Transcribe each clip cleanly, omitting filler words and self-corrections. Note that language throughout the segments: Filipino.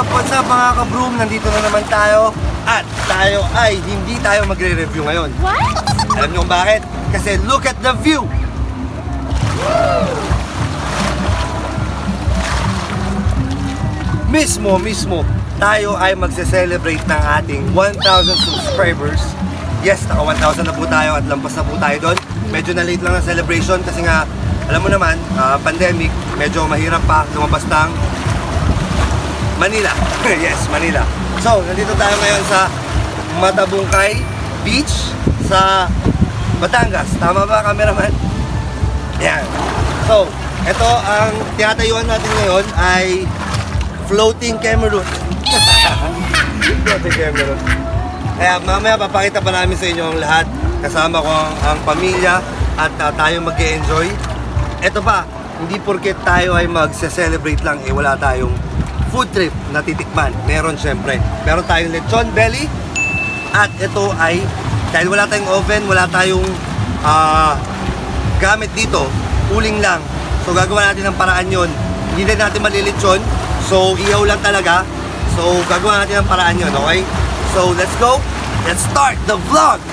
What's up mga ka-broom? Nandito na naman tayo. At tayo ay hindi tayo magre-review ngayon. What? Alam niyo kung bakit? Kasi look at the view! Mismo, tayo ay magse-celebrate ng ating 1,000 subscribers. Yes, naka 1,000 na po tayo at lampas na po tayo doon. Medyo na late lang ang celebration kasi nga, alam mo naman, pandemic, medyo mahirap pa lumabas ng Manila. Yes, Manila. So, nandito tayo ngayon sa Matabungkay Beach sa Batangas. Tama ba, cameraman? Yan. So, ito ang tinatayuan natin ngayon ay Floating Cameroon. Floating Cameroon. Kaya mamaya papakita pa namin sa inyo ang lahat. Kasama ko ang pamilya at tayo mag-enjoy. Ito pa, hindi porket tayo ay magse-celebrate lang, wala tayong food trip na titikman. Meron syempre. Meron tayong lechon belly. At ito ay, dahil wala tayong oven, wala tayong gamit dito, uling lang. So gagawa natin ng paraan yun. Hindi din natin malilitsyon. So ihaw lang talaga. So gagawa natin ng paraan yun, okay? So let's go. Let's start the vlog.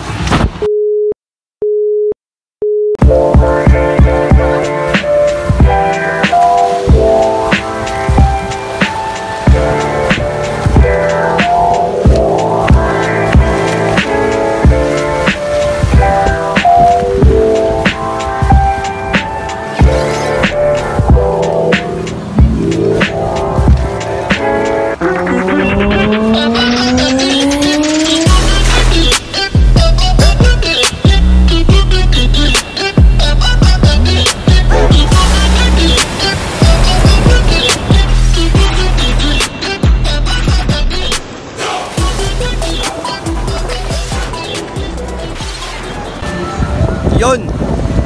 Yun,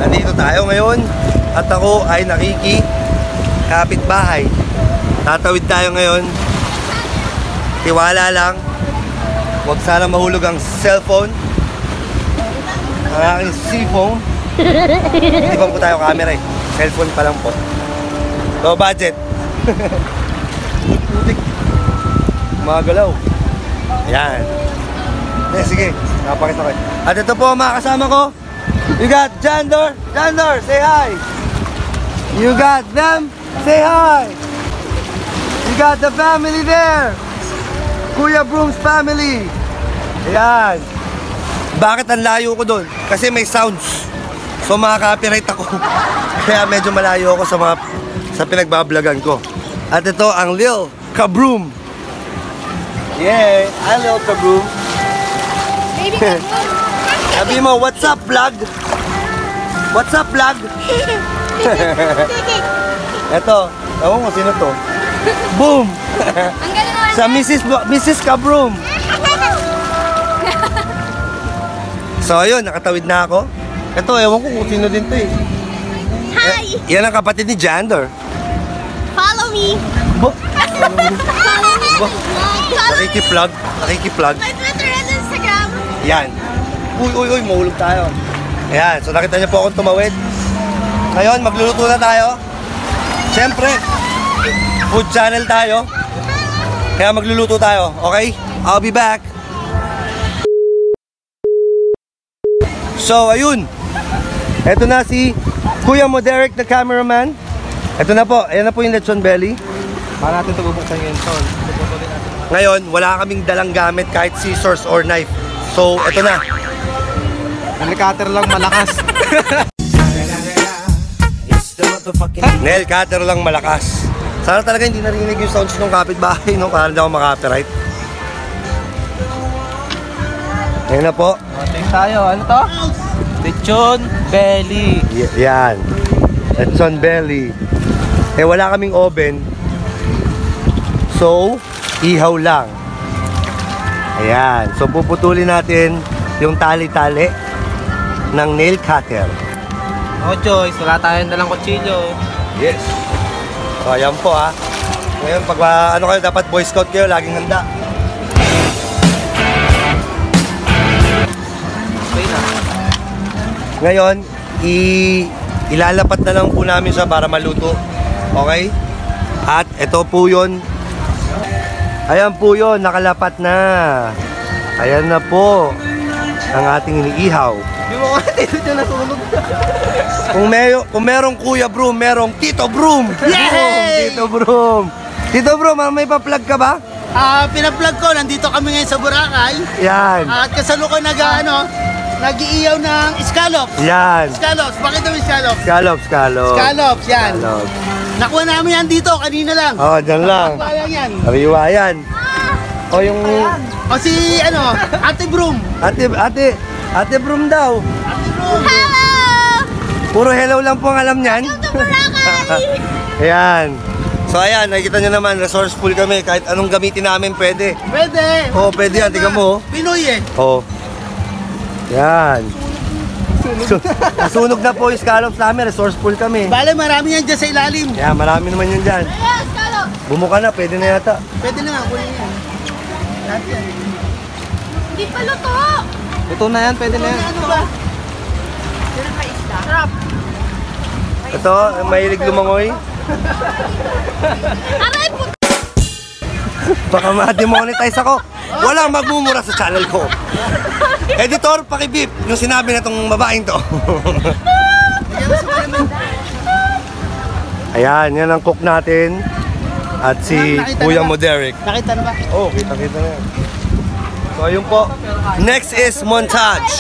nandito tayo ngayon at ako ay kapitbahay. Tatawid tayo ngayon. Tiwala lang. Huwag sana mahulog ang cellphone. Ang aking cellphone. Hindi pa po tayo camera eh. Cellphone pa lang po. Low budget. Mga galaw. Ayan. Sige, napakita ko. At ito po mga kasama ko. You got Jandor. Jandor, say hi. You got them. Say hi. You got the family there. Kuya Broom's family. Ayan. Bakit ang layo ko doon? Kasi may sounds. So makaka-copyright ako. Kaya medyo malayo ako sa pinagbablagan ko. At ito ang Lil Kabroom. Yeah, I'm Lil Kabroom. Baby Kabroom. Sabi mo, what's up, vlog? What's up, vlog? Eto, tawag mo, sino to? Boom! Sa Mrs. Kabroom. So, ayun, nakatawid na ako. Eto, ewan ko kung sino din to eh. Hi! Yan ang kapatid ni Jandor. Follow me! Nakiki-plug. My Twitter and Instagram. Yan. Uy, mahulog tayo. Ayan, so nakita niyo po akong tumawid. Ngayon, magluluto na tayo. Siyempre, food channel tayo. Kaya magluluto tayo, okay? I'll be back. So, ayun. Ito na si Kuya Mo Derek, the cameraman. Ito na po, ayan na po yung lechon belly. Para natin ito bubuksan ngayon, Sol. Ngayon, wala kaming dalang gamit kahit scissors or knife. So, ito na. Nail cutter lang malakas. Nail cutter lang malakas. Sana talaga hindi narinig yung sounds ng kapitbahay, no? Para hindi ako makapiright. Ngayon na po. Taste tayo. Ano to? Lechon belly. Yan. Lechon belly. Wala kaming oven. So, ihaw lang. Ayan. So, puputulin natin yung tali-tali ng nail cutter. No choice, wala tayong dalang kutsilyo. Yes. So, ayan po ha. Ngayon, pag ano kayo, dapat Boy Scout kayo, laging handa. Okay na. Ngayon, ilalapat na lang po namin siya para maluto. Okay? At ito po yun. Ayan po yun, nakalapat na. Ayan na po ang ating iniihaw. Di mo ka, dito dyan nasunog. Kung merong Kuya Broom, merong Tito Broom. Yay! Tito Broom. Tito Broom, may pa-plug ka ba? Pinaplug ko, nandito kami ngayon sa Boracay. Yan. At kasalukuyan nag-iiyaw ng scallops. Yan. Scallops, bakit daw scallops? Scallops. Scallops, yan. Scallops. Nakuha namin yan dito, kanina lang. Oh, dyan lang. Sayang yan. Ariwa yan. O yung... O si, Ate Broom. Ate Broom daw. Ate Broom. Hello! Puro hello lang po ang alam niyan. Welcome to Boracay! Ayan. So ayan, nakikita nyo naman, resourceful kami. Kahit anong gamitin namin, pwede. Pwede. Oo, pwede yan. Tingnan mo. Pinoy eh. Oo. Yan. Nasunog na po yung scallops namin. Resourceful kami. Bale, marami yan dyan sa ilalim. Kaya marami naman yun dyan. Yes, hello! Bumuka na, pwede na yata. Pwede na nga, kunin yan. Lahat yan. Hindi pa luto! Ito na yan, pwede na yan. Ano ba? Sarap! Ito, mahilig lumangoy. Aray po! Baka ma-demonetize ako. Walang magmumura sa channel ko. Editor, pakibip yung sinabi na itong babaeng to. Ayan, yan ang cook natin. At si Nakita Kuya na ba? mo Derek. Nakita na ba? Oh, kita-kita na yan. So, ayun po. Next is montage.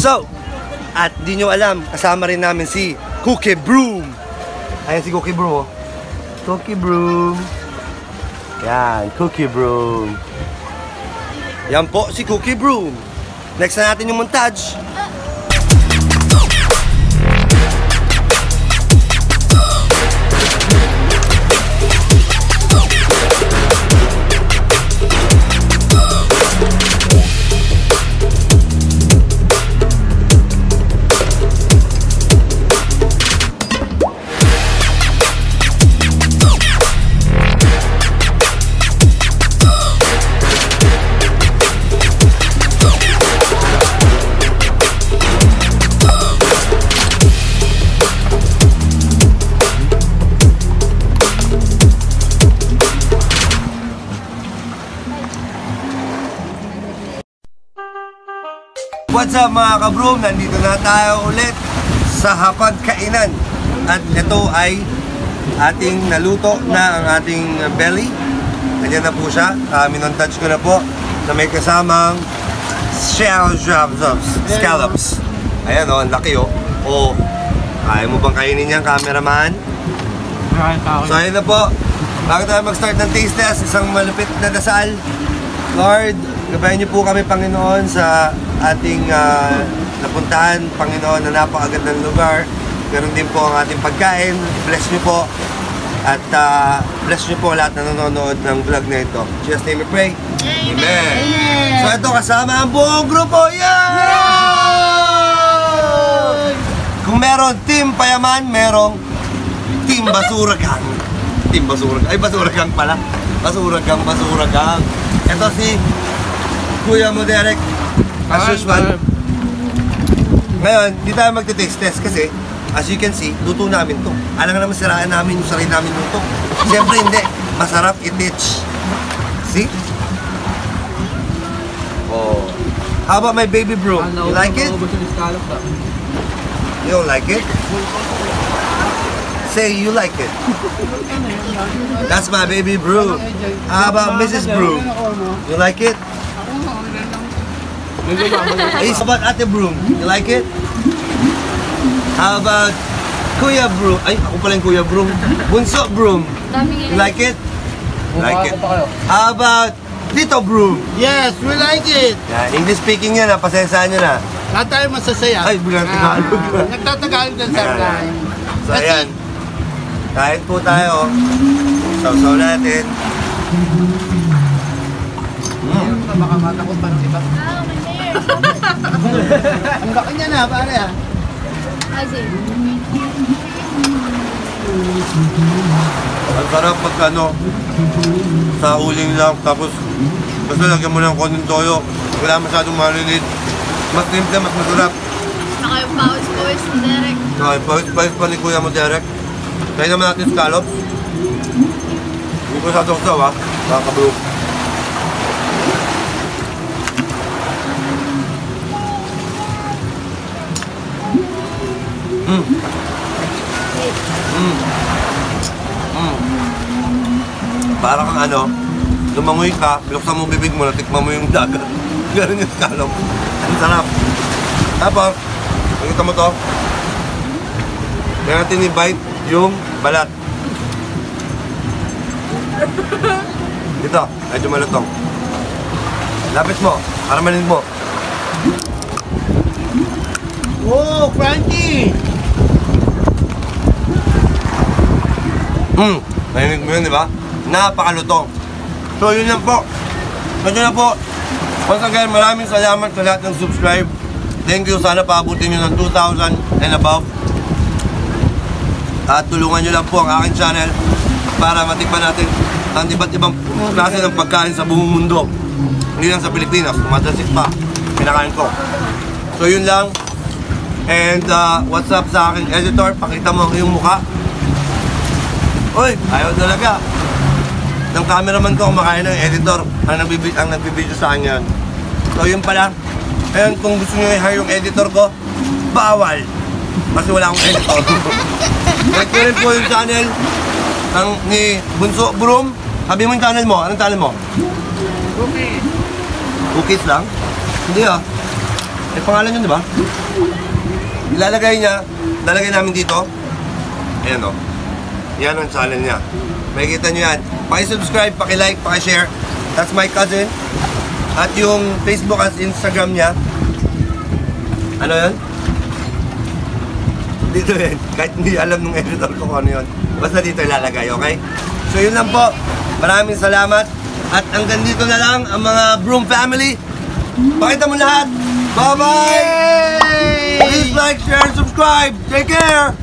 So, at di nyo alam, kasama rin namin si Cookie Broom. Ayan si Cookie Broom, oh. Cookie Broom. Yan, Cookie Broom. Yan po si Cookie Broom. Next na natin yung montage. What's up mga kabroom? Nandito na tayo ulit sa hapagkainan. At ito ay ating naluto na ang ating belly. Nandiyan na po siya. Minontage ko na po na may kasamang scallops. Ayan o, ang laki o. O, kaya mo bang kainin yan, cameraman? So ayun na po. Bago tayo mag-start ng taste test, isang malupit na dasal. Lord, gabayan niyo po kami, Panginoon, sa ating napuntahan, Panginoon, na napakagandang lugar. Meron din po ang ating pagkain. Bless niyo po. At bless niyo po lahat na nanonood ng vlog na ito. In Jesus' name we pray. Amen. So ito, kasama ang buong grupo. Yay! Kung meron Team Payaman, merong Team Basura Gang. Team Basura Gang. Ay, Basura Gang pala. Basura Gang, Basura Gang. Ito si Kuya mo, Derek. As usual. Ngayon, di tayo magte-taste test kasi as you can see, luto namin to. Alam nga naman siraan namin yung sarili namin luto. Siyempre hindi. Masarap i-teach. See? Oh. How about my baby broom? You like it? You don't like it? Say you like it. That's my baby broom. How about Mrs. Broom? You like it? Hey, how about Ate Broom? You like it? How about Kuya Broom? Ay, ako pala yung Kuya Broom. Bunso Broom. You like it? Like it. How about Tito Broom? Yes, we like it. Yeah, English speaking yan, pasensyahan nyo na. Lahat tayo masasaya. Ay, bilang Tagalog. Nagtatagalog din sa akin. So, ayan. Kahit po tayo, sausaw natin. Baka matakot pa ng iba. Ah, my hair. Ang laki niya na, pare ah. Kasi, Ang sarap pag sa uling lang, tapos basta lagyan mo ng konting toyo. Wala masyadong marinate. Mas simple, mas masarap. saka yung pawis ni Derek. Okay, pawis pa ni Kuya mo, Derek. Kaya naman natin scallops. Hindi ko sa tuksaw ha, kakabro. Para kang lumangoy ka, binuksan mo bibig mo, natikman mo yung dagat. Ganun yung scallop. Ang sarap. Tapos, nakita mo to? Kaya natin i-bite yung balat. Dito, medyo malutong. Lapit mo, para manin mo. Oh, crunchy! Narinig mo yun, di ba? Napakalutong. So, yun lang po. So, yun lang po. Once again, maraming salamat sa lahat ng subscribe. Thank you. Sana paabutin nyo ng 2,000 and above. At tulungan nyo lang po ang aking channel para matikman natin ang iba't ibang klase ng pagkain sa buong mundo. Hindi lang sa Pilipinas. Tumatasik pa. Pinakain ko. So, yun lang. And what's up sa aking editor? Pakita mo yung mukha. Uy, ayaw talaga. Ng cameraman ko kumakain ng editor ang nagbibideo sa akin yan. So yun pala. Ayun, kung gusto nyo i-hire yung editor ko, bawal. Kasi wala akong editor. Like ko rin po yung channel ni Bunso Broom. Sabi mo yung channel mo. Anong channel mo? Cookies. Cookies lang? Hindi ah. Eh pangalan yun, di ba? Ilalagay niya. Lalagay namin dito. Ayan o. Yan ang channel niya. Makikita nyo yan. Paki-subscribe, paki-like, paki-share. That's my cousin. At yung Facebook at Instagram niya. Ano yun? Dito yun. Kahit hindi alam ng editor ko kung ano yun. Basta dito ilalagay, okay? So yun lang po. Maraming salamat. At hanggang dito na lang ang mga Broom family. Pakita mo lahat. Bye-bye! Please like, share, and subscribe. Take care!